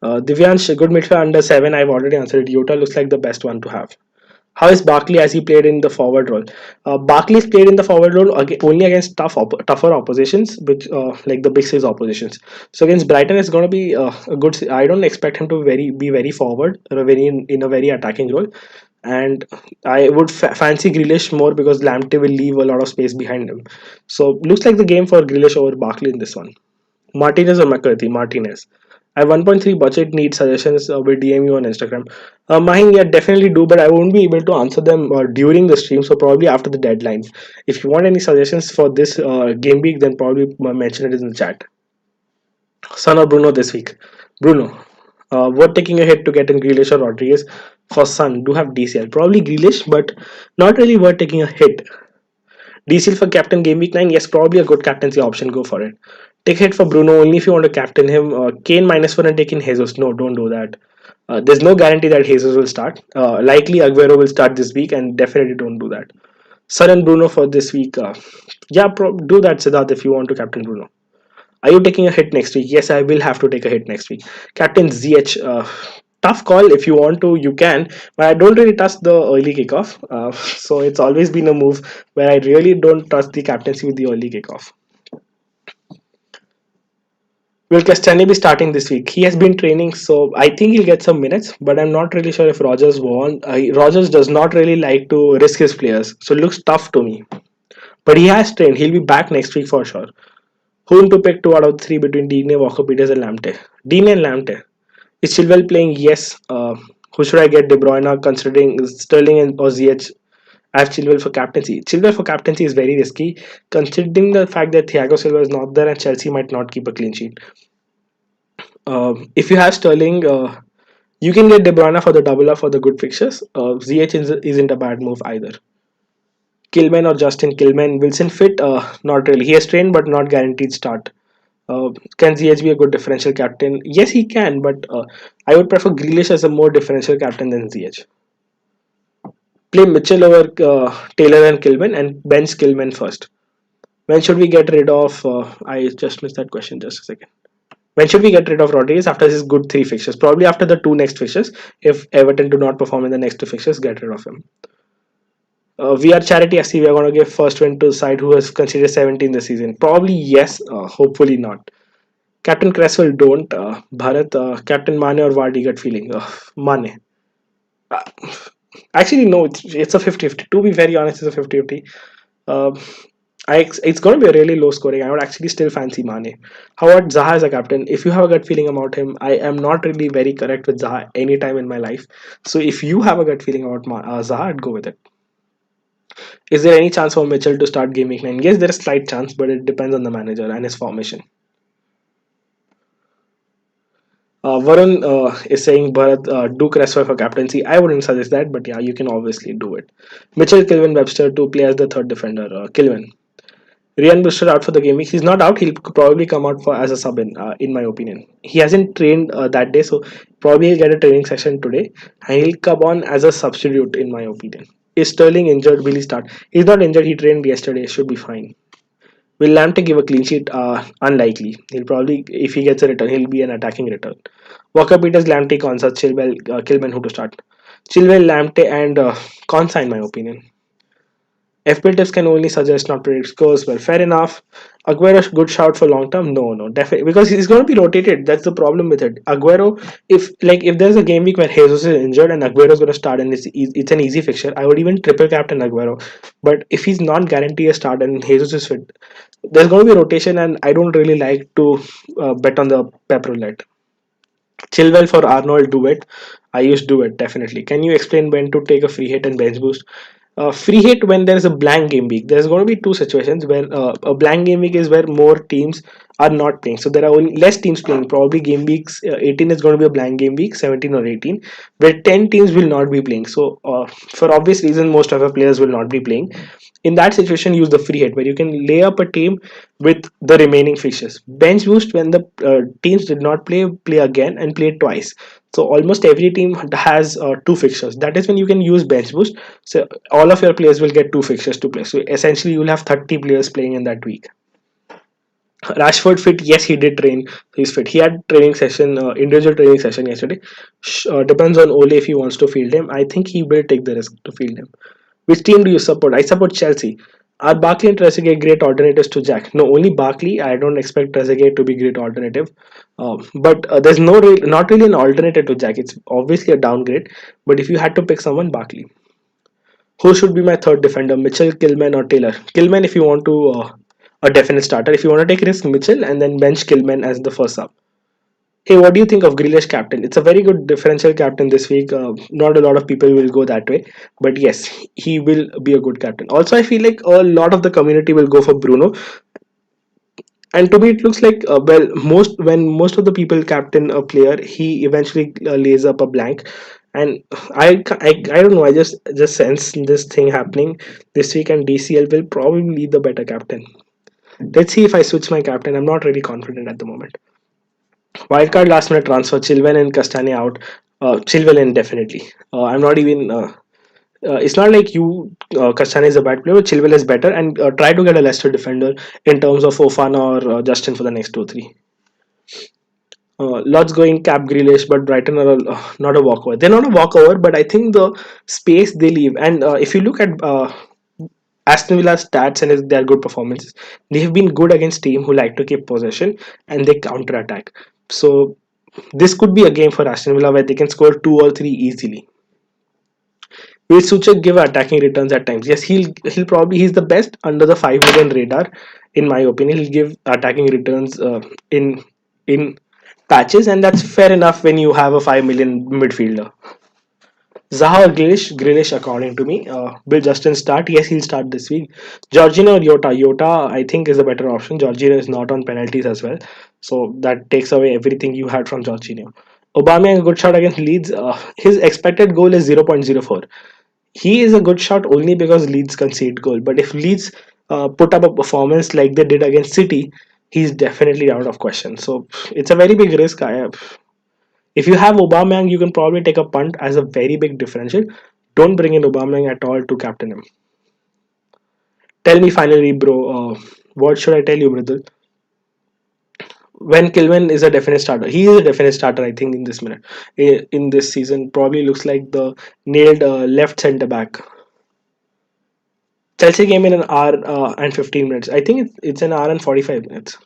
Divyansh, good midfielder under 7. I've already answered it. Yota looks like the best one to have. How is Barkley as he played in the forward role? Barkley's played in the forward role only against tougher oppositions, which like the big six oppositions. So against Brighton, it's going to be a good. I don't expect him to be very forward or in a very attacking role. And I would fancy Grealish more because Lamptey will leave a lot of space behind him. So looks like the game for Grealish over Barkley in this one. Martinez or McCarthy? Martinez. I have 1.3 budget need suggestions. Will DM you on Instagram. Mine, yeah, definitely do, but I won't be able to answer them during the stream, so probably after the deadline. If you want any suggestions for this game week, then probably mention it in the chat. Son or Bruno this week? Bruno. What taking a hit to get in Grealish or Rodriguez? For Son, do have DCL. Probably Grealish, but not really worth taking a hit. DCL for captain game week 9, yes, probably a good captaincy option. Go for it. Take hit for Bruno only if you want to captain him. Kane -1 and take in Jesus. No, don't do that. There's no guarantee that Jesus will start. Likely Aguero will start this week, and definitely don't do that. Son and Bruno for this week. Yeah, do that, Siddharth, if you want to captain Bruno. Are you taking a hit next week? Yes, I will have to take a hit next week. Captain ZH. Tough call. If you want to, you can. But I don't really trust the early kickoff. So it's always been a move where I really don't trust the captaincy with the early kickoff. Will Castagne be starting this week? He has been training, so I think he'll get some minutes. But I'm not really sure if Rogers won. Rogers does not really like to risk his players, so it looks tough to me. But he has trained. He'll be back next week for sure. Whom to pick 2 out of 3 between Digne, Walker Peters, and Lamptey? Digne and Lamptey. Is Chilwell playing? Yes. Who should I get? De Bruyne, considering Sterling and or ZH. I have Chilwell for captaincy. Chilwell for captaincy is very risky, considering the fact that Thiago Silva is not there and Chelsea might not keep a clean sheet. If you have Sterling, you can get De Bruyne for the double up for the good fixtures. ZH isn't a bad move either. Kilman or Justin Kilman. Wilson fit? Not really. He has trained but not guaranteed start. Can ZH be a good differential captain? Yes, he can, but I would prefer Grealish as a more differential captain than ZH. Play Mitchell over Taylor and Kilman and bench Kilman first. When should we get rid of? I just missed that question. Just a second. When should we get rid of Rodriguez after his good 3 fixtures? Probably after the 2 next fixtures. If Everton do not perform in the next 2 fixtures, get rid of him. We are charity FC. We are going to give first win to the side who has considered 17 this season. Probably yes. Hopefully not. Captain Cresswell don't. Bharat, Captain Mane or Vardy gut feeling? Mane. Uh, Actually, no, it's a 50-50. To be very honest, it's a 50-50. Uh, it's going to be a really low scoring. I would actually still fancy Mane. How about Zaha as a captain? If you have a gut feeling about him, I am not really very correct with Zaha anytime in my life. So if you have a gut feeling about Zaha, I'd go with it. Is there any chance for Mitchell to start game week 9? Yes, there is slight chance, but it depends on the manager and his formation. Varun is saying, Bharat, do Cresswell for captaincy. I wouldn't suggest that, but yeah, you can obviously do it. Mitchell Kilvin Webster to play as the third defender. Kilvin. Ryan Brewster out for the game week. He's not out. He'll probably come out for as a sub in my opinion. He hasn't trained that day, so probably he'll get a training session today, and he'll come on as a substitute in my opinion. Is Sterling injured? Will he start? He's not injured. He trained yesterday. Should be fine. Will Lamptey give a clean sheet? Unlikely. He'll probably, if he gets a return, he'll be an attacking return. Walker Peters, Lamptey, Konsa, Chilwell, Kilman, who to start? Chilwell, Lamptey, and Konsa, in my opinion. FP tips can only suggest not predict scores. Well, fair enough. Aguero, good shout for long term. No, no, definitely because he's going to be rotated. That's the problem with it. Aguero, if there's a game week where Jesus is injured and Aguero is going to start and it's an easy fixture, I would even triple captain Aguero. But if he's not guaranteed a start and Jesus is fit, there's going to be rotation, and I don't really like to bet on the pep roulette. Chilwell for Arnold, do it. I used do it definitely. Can you explain when to take a free hit and bench boost? Free hit when there is a blank game week. There's going to be two situations where a blank game week is where more teams are not playing. So there are only less teams playing. Probably game weeks 18 is going to be a blank game week, 17 or 18, where 10 teams will not be playing. So for obvious reason, most of our players will not be playing. In that situation, use the free hit where you can lay up a team with the remaining fixtures. Bench boost when the teams did not play again and play twice. So almost every team has two fixtures. That is when you can use bench boost. So all of your players will get two fixtures to play. So essentially, you'll have 30 players playing in that week. Rashford fit? Yes, he did train. He's fit. He had training session, individual training session yesterday. Depends on Ole if he wants to field him. I think he will take the risk to field him. Which team do you support? I support Chelsea. Are Barkley and Trezeguet great alternatives to Jack? No, only Barkley. I don't expect Trezeguet to be great alternative. But there's not really an alternative to Jack. It's obviously a downgrade. But if you had to pick someone, Barkley. Who should be my third defender? Mitchell, Kilman, or Taylor? Kilman if you want to a definite starter. If you want to take risk, Mitchell, and then bench Kilman as the first sub. Hey, what do you think of Grealish captain? It's a very good differential captain this week. Not a lot of people will go that way, but yes, he will be a good captain. Also, I feel like a lot of the community will go for Bruno, and to me, it looks like most of the people captain a player, he eventually lays up a blank. And I don't know. I just sense this thing happening this week, and DCL will probably be the better captain. Let's see if I switch my captain. I'm not really confident at the moment. Wildcard last minute transfer, Chilwell and Castani out. Chilwell in definitely. I'm not even. It's not like Castani is a bad player, but Chilwell is better. And try to get a Leicester defender in terms of Fofana or Justin for the next 2 3. Lots going Cap Grealish, but Brighton are not a walkover. They're not a walkover, but I think the space they leave. And if you look at Aston Villa's stats and their good performances, they have been good against teams who like to keep possession and they counter attack. So this could be a game for Aston Villa where they can score 2 or 3 easily. Will Suchek give attacking returns at times? Yes, he'll probably he's the best under the 5 million radar, in my opinion. He'll give attacking returns in patches, and that's fair enough when you have a 5 million midfielder. Zaha or Grealish, according to me. Will Justin start? Yes, he'll start this week. Jorginho or Yota? Yota, I think, is a better option. Jorginho is not on penalties as well, so that takes away everything you had from Jorginho. Aubameyang, a good shot against Leeds. His expected goal is 0.04. He is a good shot only because Leeds concede goal. But if Leeds put up a performance like they did against City, he's definitely out of question. So it's a very big risk. If you have Aubameyang, you can probably take a punt as a very big differential. Don't bring in Aubameyang at all to captain him. Tell me finally, bro. What should I tell you, Mridul? When Kilman is a definite starter, he is a definite starter. I think in this minute, in this season, probably looks like the nailed left centre back. Chelsea game in an hour and 15 minutes. I think it's an hour and 45 minutes.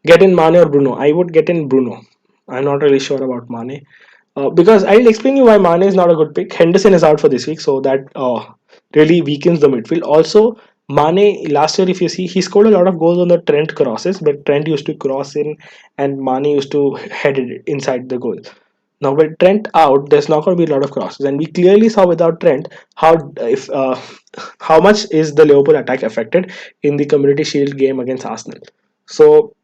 Get in Mane or Bruno? I would get in Bruno. I'm not really sure about Mane. Because I'll explain you why Mane is not a good pick. Henderson is out for this week, so that really weakens the midfield. Also, Mane last year, if you see, he scored a lot of goals on the Trent crosses, but Trent used to cross in and Mane used to head it inside the goal. Now with Trent out, there's not going to be a lot of crosses, and we clearly saw without Trent how much is the Liverpool attack affected in the Community Shield game against Arsenal. So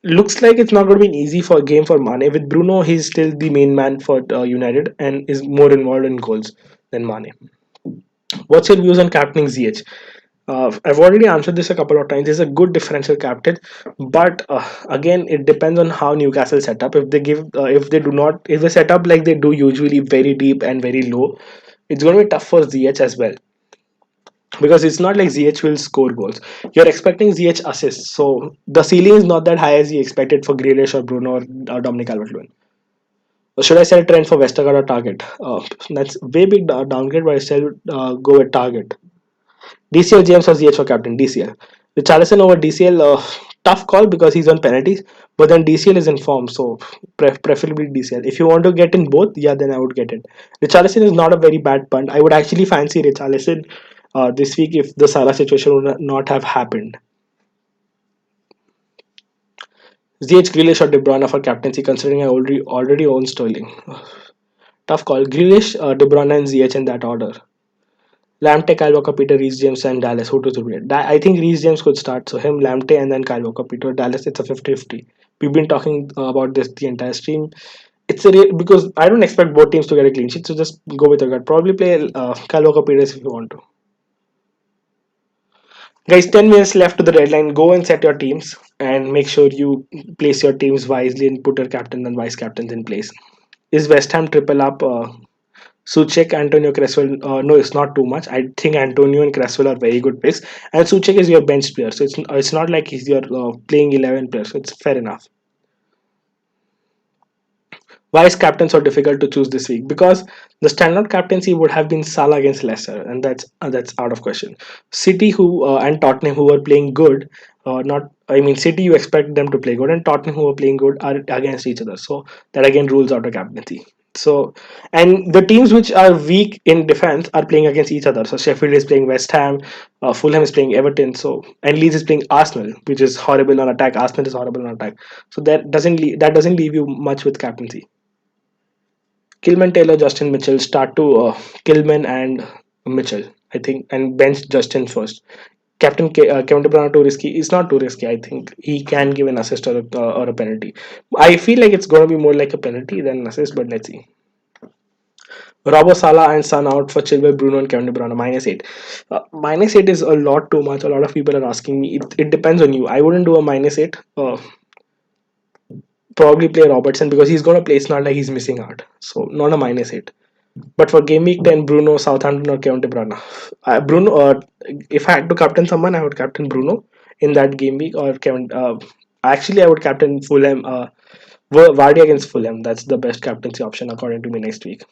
looks like it's not going to be an easy for game for Mane. With Bruno, he's still the main man for United and is more involved in goals than Mane. What's your views on captaining ZH? I've already answered this a couple of times. He's a good differential captain, but again, it depends on how Newcastle set up. If they do not, if they set up like they do usually, very deep and very low, it's going to be tough for ZH as well, because it's not like ZH will score goals. You're expecting ZH assists, so the ceiling is not that high as you expected for Grealish or Bruno or Dominic Calvert-Lewin. Should I set a trend for Vestergaard or Target? That's way big downgrade, but I still go with Target. DCL James or ZH for captain? DCL. Richarlison over DCL, tough call because he's on penalties, but then DCL is in form, so preferably DCL. If you want to get in both, yeah, then I would get it. Richarlison is not a very bad punt. I would actually fancy Richarlison this week if the Salah situation would not have happened. ZH Grealish or De Bruyne for captaincy, considering I already own Sterling. Tough call. Grealish, De Bruyne, and ZH in that order. Lamptey, Kyle Walker, Peter, Reece James, and Dallas. Who to replace? I think Reece James could start. So him, Lamptey, and then Kyle Walker, Peter, Dallas. It's a 50-50. We've been talking about this the entire stream. It's because I don't expect both teams to get a clean sheet. So just go with your gut. Probably play Kyle Walker, Peters if you want to. Guys, 10 minutes left to the deadline. Go and set your teams and make sure you place your teams wisely and put your captain and vice captains in place. Is West Ham triple up? Suchek, Antonio, Cresswell. No, it's not too much. I think Antonio and Cresswell are very good picks, and Suchek is your bench player, so it's not like he's your playing 11 player. So it's fair enough. Why is captain so difficult to choose this week? Because the standard captaincy would have been Salah against Leicester, and that's out of question. City, who and Tottenham, who were playing good, not I mean City, you expect them to play good, and Tottenham, who are playing good, are against each other. So that again rules out a captaincy. So, and the teams which are weak in defense are playing against each other. So Sheffield is playing West Ham, Fulham is playing Everton. So and Leeds is playing Arsenal, which is horrible on attack. Arsenal is horrible on attack. So that doesn't leave you much with captaincy. Kilman, Taylor, Justin, Mitchell. Start to Kilman and Mitchell, I think, and bench Justin first. Kevin De Bruyne too risky. It's not too risky. I think he can give an assist or a penalty. I feel like it's going to be more like a penalty than an assist, but let's see. Robo Salah and Son out for Chilwell, Bruno, and Kevin De Bruyne. -8. -8 is a lot too much. A lot of people are asking me. It depends on you. I wouldn't do a -8. Probably play Robertson because he's going to play. It's not like he's missing out. So not a -8. But for game week 10, Bruno, Southampton, or Kevin De Bruyne. Bruno, if I had to captain someone, I would captain Bruno in that game week, or Kevin. Actually, I would captain Fulham. Vardy against Fulham. That's the best captaincy option according to me next week.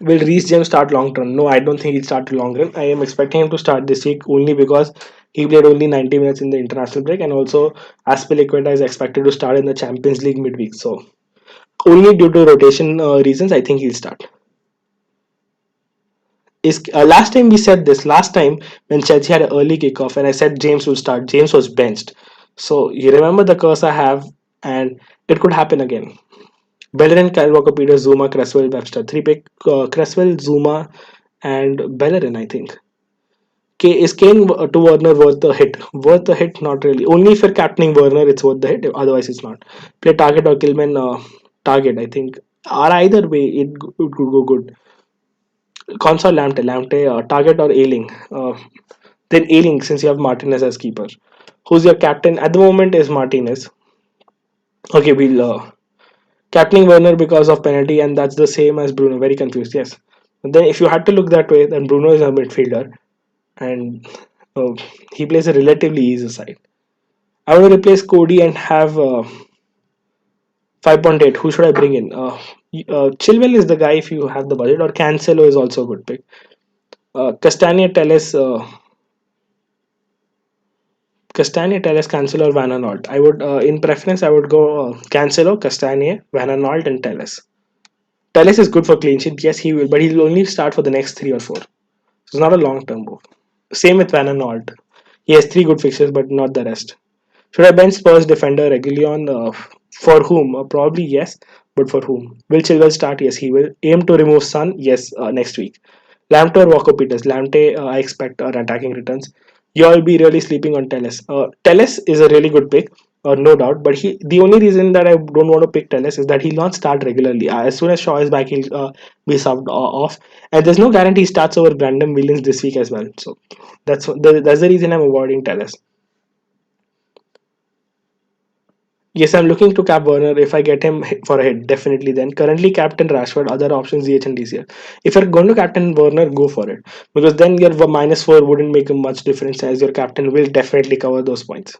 Will Reece James start long term? No, I don't think he'll start long run. I am expecting him to start this week only because he played only 90 minutes in the international break, and also Aspilicueta is expected to start in the Champions League midweek. So only due to rotation reasons, I think he'll start. Is last time we said this last time when Chelsea had an early kickoff, and I said James will start. James was benched. So you remember the curse I have, and it could happen again. Bellerin, Kyle Walker, Peters, Zuma, Cresswell, Webster. Three pick Cresswell, Zuma, and Bellerin, I think. Is Kane to Werner worth the hit? Worth the hit? Not really. Only if you're captaining Werner, it's worth the hit. Otherwise, it's not. Play Target or Killman. Target, I think. Or either way, it could go good. Console Lamptey, Target or Ailing. Then Ailing, since you have Martinez as keeper. Who's your captain? At the moment is Martinez. Okay, we'll captaining Werner because of penalty, and that's the same as Bruno. Very confused. Yes. And then if you had to look that way, then Bruno is a midfielder, and he plays a relatively easy side. I want to replace Cody and have 5.8. Who should I bring in? Chilwell is the guy if you have the budget, or Cancelo is also a good pick. Castagna, Teles, Cancelo, or Van Aanholt. I would, in preference, I would go Cancelo, Castagna, Van Aanholt, and Teles. Teles is good for clean sheet. Yes, he will, but he'll only start for the next 3 or 4. So it's not a long-term move. Same with Van Aanholt. He has 3 good fixtures, but not the rest. Should I bench Spurs defender Reguilon? For whom? Probably yes, but for whom? Will Chilwell start? Yes, he will. Aim to remove Son? Yes, next week. Lamptey or Walker Peters? Lamptey, I expect attacking returns. You'll be really sleeping on Telles. Telles is a really good pick, no doubt. But the only reason that I don't want to pick Telles is that he'll not start regularly. As soon as Shaw is back, he'll be subbed off, and there's no guarantee he starts over Brandon Williams this week as well. So that's the reason I'm avoiding Telles. Yes, I'm looking to cap Werner if I get him for a hit, definitely then. Currently, captain Rashford, other options ZH and DCL. If you're going to captain Werner, go for it. Because then your -4 wouldn't make a much difference as your captain will definitely cover those points.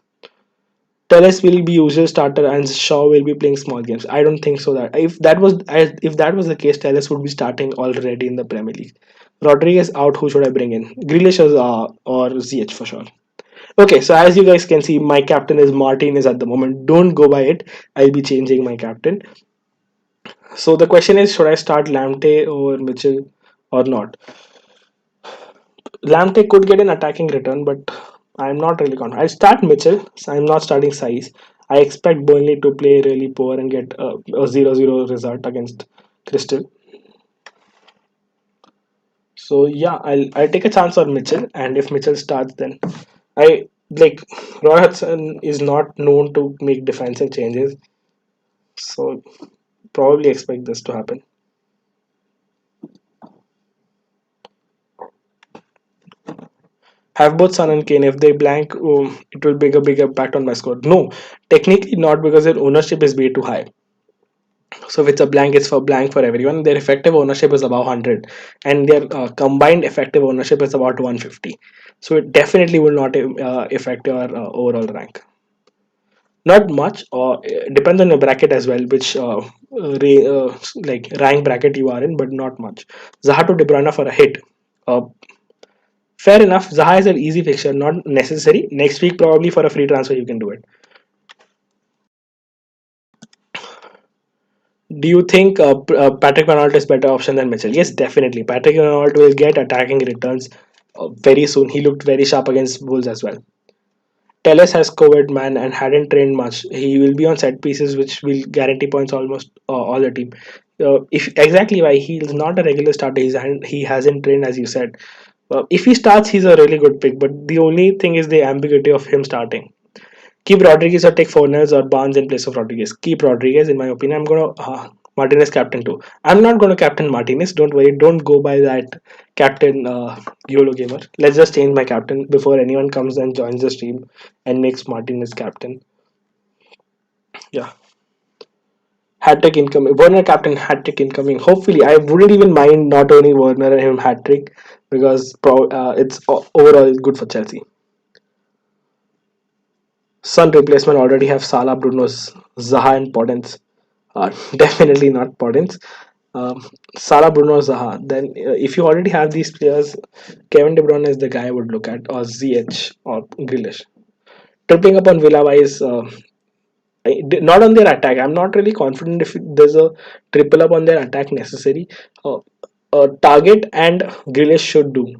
Teles will be usual starter and Shaw will be playing small games. I don't think so that if that was the case, Teles would be starting already in the Premier League. Rodriguez out, who should I bring in? Grealish or ZH for sure. Okay, so as you guys can see, my captain is Martinez at the moment. Don't go by it. I'll be changing my captain. So the question is, should I start Lamte over Mitchell or not? Lamte could get an attacking return, but I'm not really confident. I start Mitchell. So I'm not starting Size. I expect Burnley to play really poor and get a 0-0 result against Crystal. So yeah, I'll take a chance on Mitchell, and if Mitchell starts, then I like Roy Hudson is not known to make defensive changes, so probably expect this to happen. Have both Son and Kane. If they blank, it will make a big impact on my score. No, technically not because their ownership is way too high. So if it's a blank, it's for blank for everyone. Their effective ownership is about 100, and their combined effective ownership is about 150. So it definitely will not affect your overall rank. Not much, or depends on your bracket as well, which like rank bracket you are in, but not much. Zaha to De Bruyne for a hit. Uh, Fair enough. Zaha is an easy fixture, not necessary. Next week, probably for a free transfer, you can do it. Do you think Patrick Van Aert is better option than Mitchell? Yes, definitely. Patrick Van Aert will get attacking returns very soon. He looked very sharp against Wolves as well. Telles has COVID man and hadn't trained much. He will be on set pieces, which will guarantee points almost all the team. If exactly why he is not a regular starter, he hasn't trained as you said. If he starts, he's a really good pick. But the only thing is the ambiguity of him starting. Keep Rodriguez or take Fornals or Barnes in place of Rodriguez. Keep Rodriguez, in my opinion. I'm gonna Martinez captain too. I'm not gonna captain Martinez. Don't worry. Don't go by that captain YOLO gamer. Let's just change my captain before anyone comes and joins the stream and makes Martinez captain. Yeah, hat trick incoming. Werner captain hat trick incoming. Hopefully, I wouldn't even mind not only Werner and him hat trick because it's overall good for Chelsea. Sun replacement already have Salah, Bruno's, Zaha, and Podence. Definitely not Podence. Salah, Bruno, Zaha. Then, if you already have these players, Kevin De Bruyne is the guy I would look at, or ZH, or Grealish. Tripling up on Villa wise, not on their attack. I'm not really confident if there's a triple up on their attack necessary. Uh, Target and Grealish should do.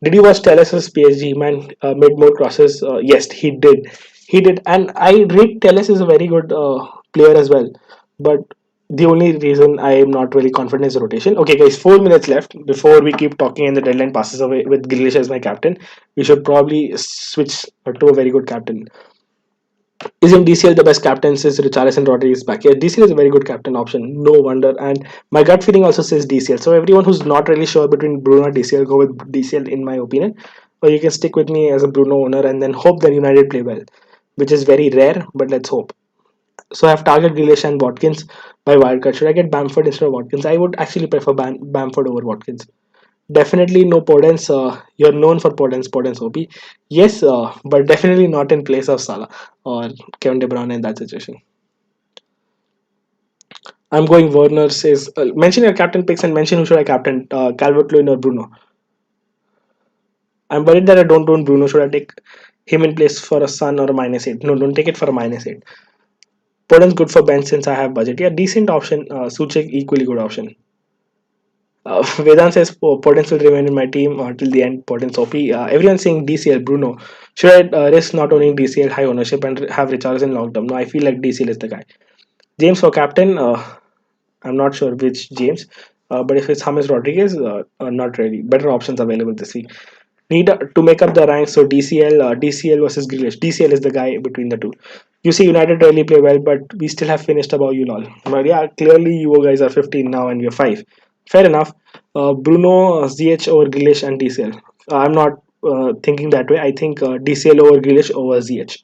Did you watch Teles's PSG man made more crosses? Yes, he did. He did, and I rate Teles is a very good player as well. But the only reason I am not really confident is rotation. Okay, guys, 4 minutes left before we keep talking and the deadline passes away with Grealish as my captain. We should probably switch to a very good captain. Isn't DCL the best captain since Richarlison Rodriguez is back? Yeah, DCL is a very good captain option. No wonder. And my gut feeling also says DCL. So everyone who's not really sure between Bruno and DCL, go with DCL in my opinion. Or you can stick with me as a Bruno owner and then hope that United play well, which is very rare, but let's hope. So I have Target, Grealish, and Watkins by wildcard. Should I get Bamford instead of Watkins? I would actually prefer Bamford over Watkins. Definitely no Podence. You're known for Podence OP. Yes, but definitely not in place of Salah or Kevin De Bruyne in that situation. I'm going Werner says, mention your captain picks and mention who should I captain, Calvert Lewin or Bruno. I'm worried that I don't own Bruno. Should I take him in place for a Sun or a -8? No, don't take it for a -8. Podence good for bench since I have budget. Yeah, decent option. Suchek equally good option. Vedant says Podence will remain in my team till the end. Podence OP. Everyone's saying DCL, Bruno. Should I risk not owning DCL high ownership and have Richarlison long term? No, I feel like DCL is the guy. James for captain. I'm not sure which James. But if it's James Rodriguez, not really. Better options available this week. Need to make up the ranks. So DCL versus Grealish. DCL is the guy between the two. You see, United really play well, but we still have finished above you all. But yeah, clearly you guys are 15 now and we're 5. Fair enough. Bruno, ZH over Grealish and DCL. I'm not thinking that way. I think DCL over Grealish over ZH.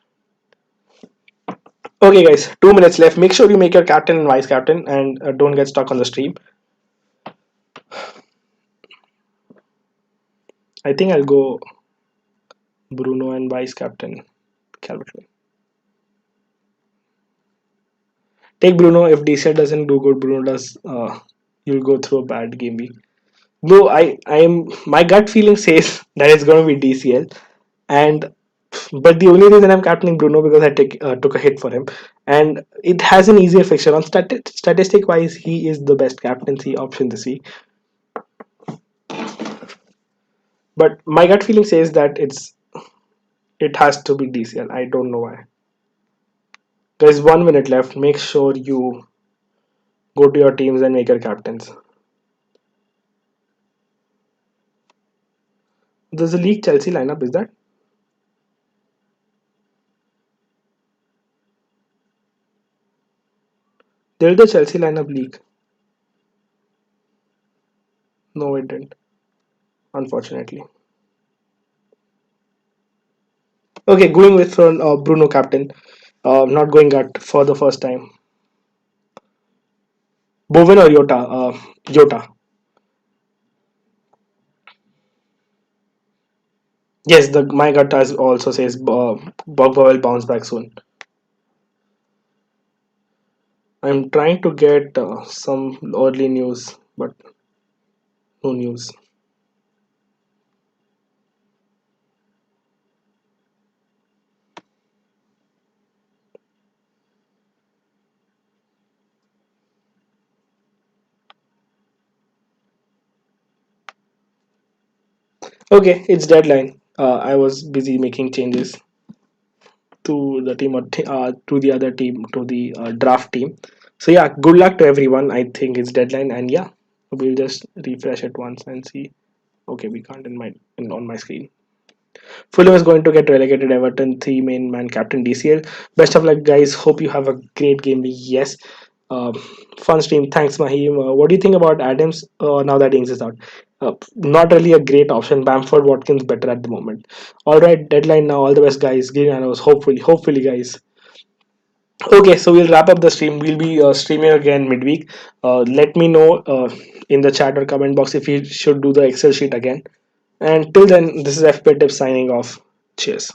Okay, guys, 2 minutes left. Make sure you make your captain and vice captain and don't get stuck on the stream. I think I'll go Bruno and vice captain Calvert. Take Bruno. If DCL doesn't do good, Bruno does. You'll go through a bad game week. No, I am. My gut feeling says that it's going to be DCL, and but the only reason I'm captaining Bruno because I took a hit for him, and it has an easier fixture. On statistic wise, he is the best captaincy option this week. But my gut feeling says that it has to be DCL. I don't know why. There's 1 minute left. Make sure you go to your teams and make your captains. There's a league Chelsea lineup. Is that? There's the Chelsea lineup league. No, it didn't. Unfortunately. Okay, going with Bruno captain. Not going gut for the first time. Bowen or Yota? Yota. Yes, the my gut as also says Pogba will bounce back soon. I'm trying to get some early news, but no news. Okay, it's deadline. I was busy making changes to the team or to the other team to the draft team. So yeah, good luck to everyone. I think it's deadline, and yeah, we'll just refresh it once and see. Okay, we can't on my screen. Fulham is going to get relegated. Everton, three main man captain DCL. Best of luck, guys. Hope you have a great game. Yes. Uh, Fun stream. Thanks, Mahim. What do you think about Adams now that Ings is out? Not really a great option. Bamford, Watkins better at the moment. All right, deadline now. All the best, guys. Green arrows. Hopefully, guys. Okay, so we'll wrap up the stream. We'll be streaming again midweek. Let me know in the chat or comment box if you should do the Excel sheet again. And till then, this is FP Tips signing off. Cheers.